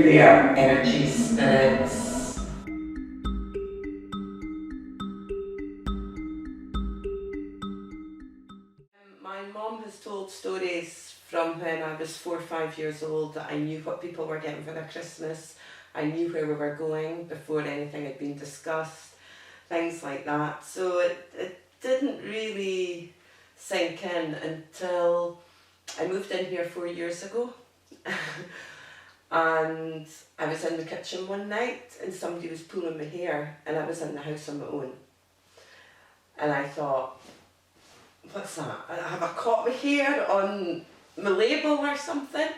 Here they are, energy spirits. My mum has told stories from when I was 4 or 5 years old that I knew what people were getting for their Christmas. I knew where we were going before anything had been discussed, things like that. So it didn't really sink in until I moved in here 4 years ago. And I was in the kitchen one night and somebody was pulling my hair and I was in the house on my own. And I thought, what's that? Have I caught my hair on my label or something?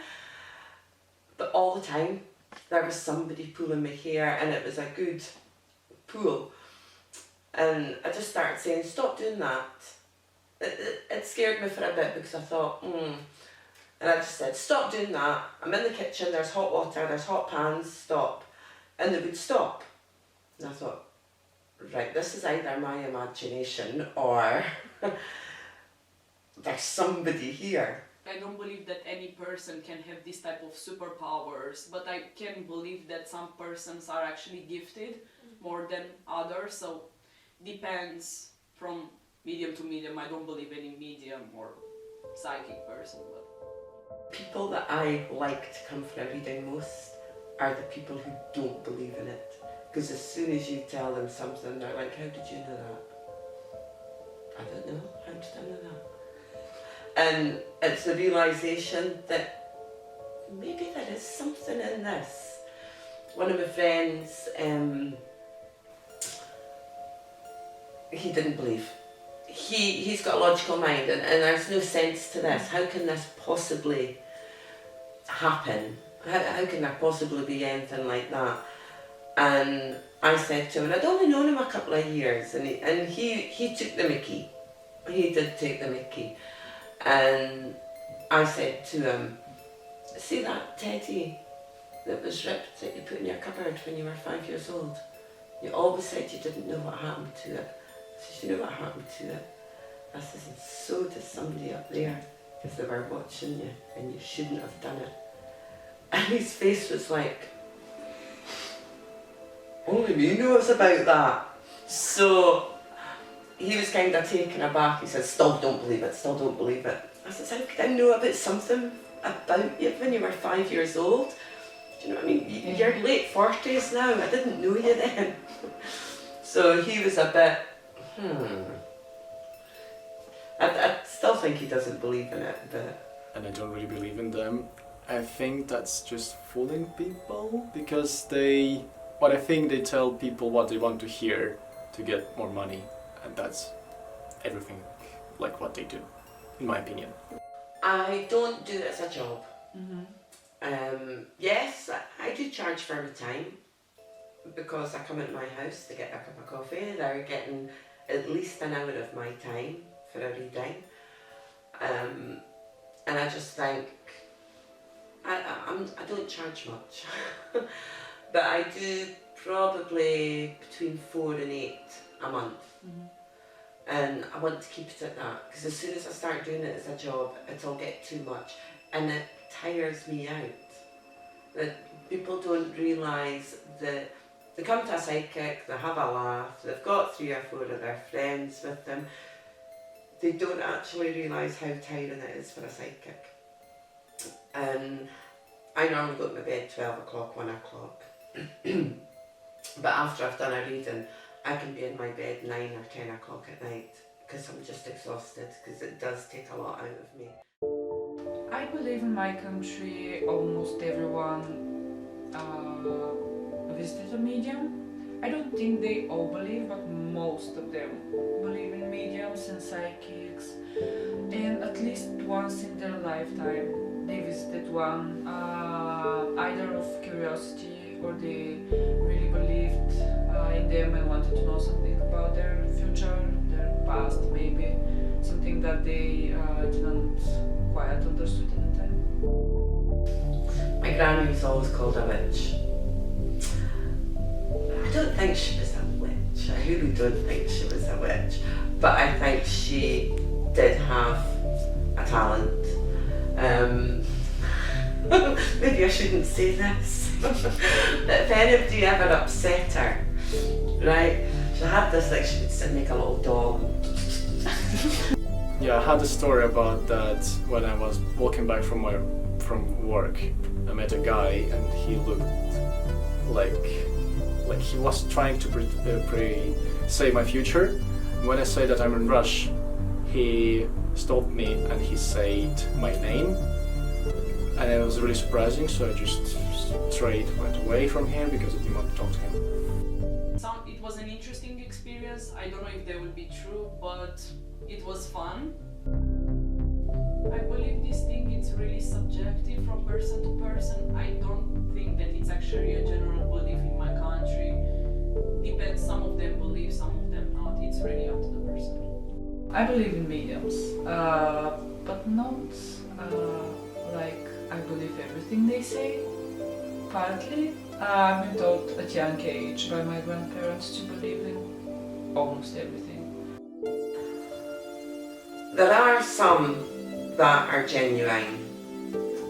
But all the time there was somebody pulling my hair and it was a good pull. And I just started saying, stop doing that. It scared me for a bit because I thought, And I just said, stop doing that. I'm in the kitchen, there's hot water, there's hot pans, stop. And they would stop. And I thought, right, this is either my imagination or there's somebody here. I don't believe that any person can have this type of superpowers, but I can believe that some persons are actually gifted more than others, so depends from medium to medium. I don't believe any medium or psychic person. But People that I like to come for a reading most are the people who don't believe in it. Because as soon as you tell them something, they're like, how did you know that? I don't know, how did I know that? And it's the realisation that maybe there is something in this. One of my friends, he didn't believe. He's got a logical mind and there's no sense to this. How can this possibly happen? How can there possibly be anything like that? And I said to him, and I'd only known him a couple of years, and he took the mickey. He did take the mickey. And I said to him, see that teddy that was ripped that you put in your cupboard when you were 5 years old? You always said you didn't know what happened to it. I said, you know what happened to it? I said, and so does somebody up there, because they were watching you and you shouldn't have done it. And his face was like, only me knows about that. So he was kind of taken aback. He said, still don't believe it, still don't believe it. I said, how could I know about something about you when you were 5 years old? Do you know what I mean? You're late 40s now, I didn't know you then. So he was a bit, I still think he doesn't believe in it, but... And I don't really believe in them. I think that's just fooling people, because I think they tell people what they want to hear to get more money, and that's everything like what they do, in my opinion. I don't do it as a job. Yes, I do charge for my time, because I come into my house to get a cup of coffee. They're getting at least an hour of my time for a reading. And I just think, I don't charge much, but I do probably between 4 and 8 a month. And I want to keep it at that, because as soon as I start doing it as a job, it'll get too much and it tires me out. That people don't realise that they come to a psychic, they have a laugh, they've got 3 or 4 of their friends with them. They don't actually realise how tiring it is for a psychic. And I normally go to my bed 12 o'clock, 1 o'clock. But after I've done a reading, I can be in my bed 9 or 10 o'clock at night, because I'm just exhausted, because it does take a lot out of me. I believe in my country almost everyone visited a medium. I don't think they all believe, but most of them believe in mediums and psychics, and at least once in their lifetime they visited one, either of curiosity or they really believed in them and wanted to know something about their future, their past maybe, something that they didn't quite understood in the time. My granny was always called a witch. I don't think she was a witch, I really don't think she was a witch, but I think she did have a talent. maybe I shouldn't say this, but if anybody ever upset her, right, she had this, like she would sit make a little dog. Yeah, I had a story about that when I was walking back from work. I met a guy and he looked like he was trying to say my future. When I say that I'm in rush, he stopped me and he said my name, and it was really surprising. So I just straight went away from here because I didn't want to talk to him. It was an interesting experience. I don't know if they will be true, but it was fun. I believe this thing is really subjective from person to person. I don't think that it's actually a general belief in my country. Depends, some of them believe, some of them not. It's really up to the person. I believe in mediums, but not like I believe everything they say. Partly, I've been taught at young age by my grandparents to believe in almost everything. There are some that are genuine.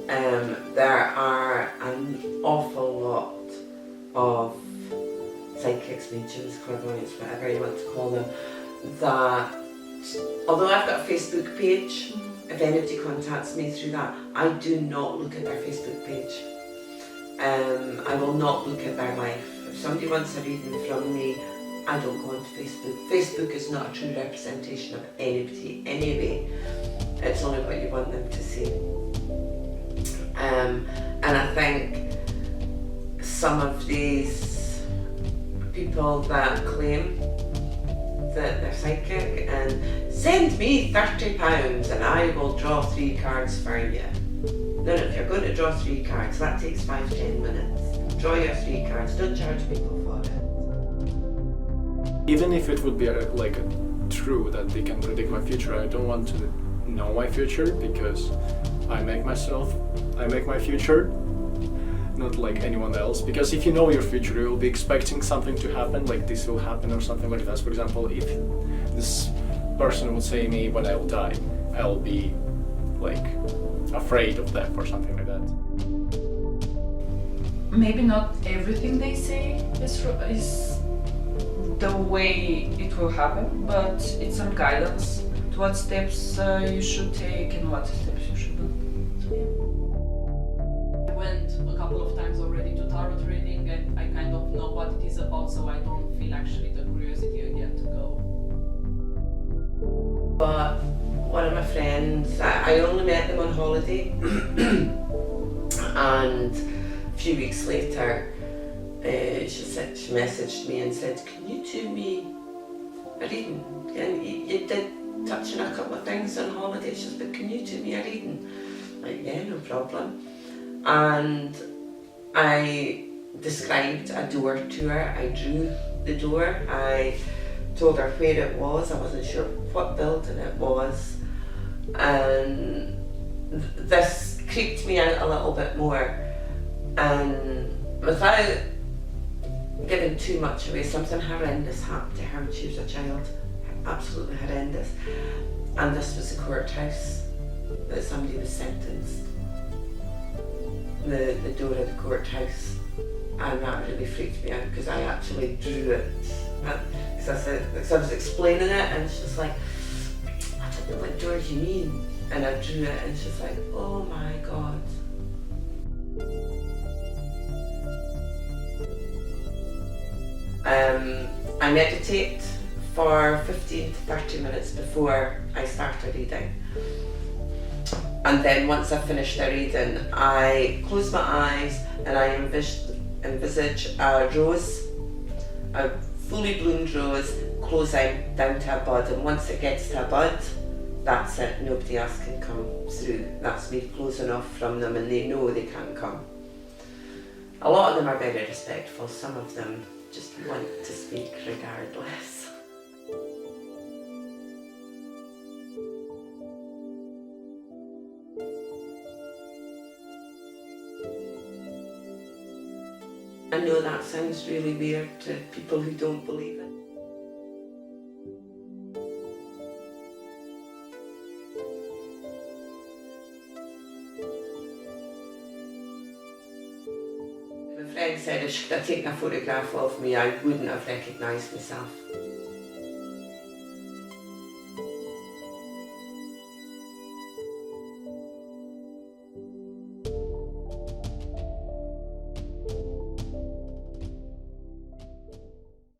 There are an awful lot of psychics, mediums, clairvoyants, whatever you want to call them, that, although I've got a Facebook page, if anybody contacts me through that, I do not look at their Facebook page. I will not look at their life. If somebody wants a reading from me, I don't go onto Facebook. Facebook is not a true representation of anybody anyway. It's only what you want them to see. And I think some of these people that claim that they're psychic and send me £30 and I will draw 3 cards for you. No, if you're going to draw 3 cards, that takes 5-10 minutes. Draw your 3 cards, don't charge people for it. Even if it would be true that they can predict my future, I don't want to know my future because I make my future, not like anyone else. Because if you know your future, you will be expecting something to happen, like this will happen or something like that. For example, if this person would say me when I will die, I'll be like afraid of death or something like that. Maybe not everything they say is the way it will happen, but it's some guidance to what steps you should take and what steps you shouldn't. I went a couple of times already to tarot reading and I kind of know what it is about, so I don't feel actually the curiosity again to go. But one of my friends, I only met them on holiday, and a few weeks later she messaged me and said, can you do me a reading? And you did touch on a couple of things on holiday. She said, can you do me a reading? Like, yeah, no problem. And I described a door to her. I drew the door. I told her where it was. I wasn't sure what building it was. And this creeped me out a little bit more. And without giving too much away, something horrendous happened to her when she was a child. Absolutely horrendous. And this was the courthouse that somebody was sentenced. The door of the courthouse. And that really freaked me out because I actually drew it. Because I was explaining it and she's like, I don't know what door you mean. And I drew it and she's like, oh my God. I meditate for 15 to 30 minutes before I start a reading. And then once I finish the reading, I close my eyes and I envisage a rose, a fully bloomed rose, closing down to a bud. And once it gets to a bud, that's it, nobody else can come through. That's me closing off from them and they know they can't come. A lot of them are very respectful, some of them just want to speak regardless. I know that sounds really weird to people who don't believe it. friend said if she'd have taken a photograph of me, I wouldn't have recognised myself.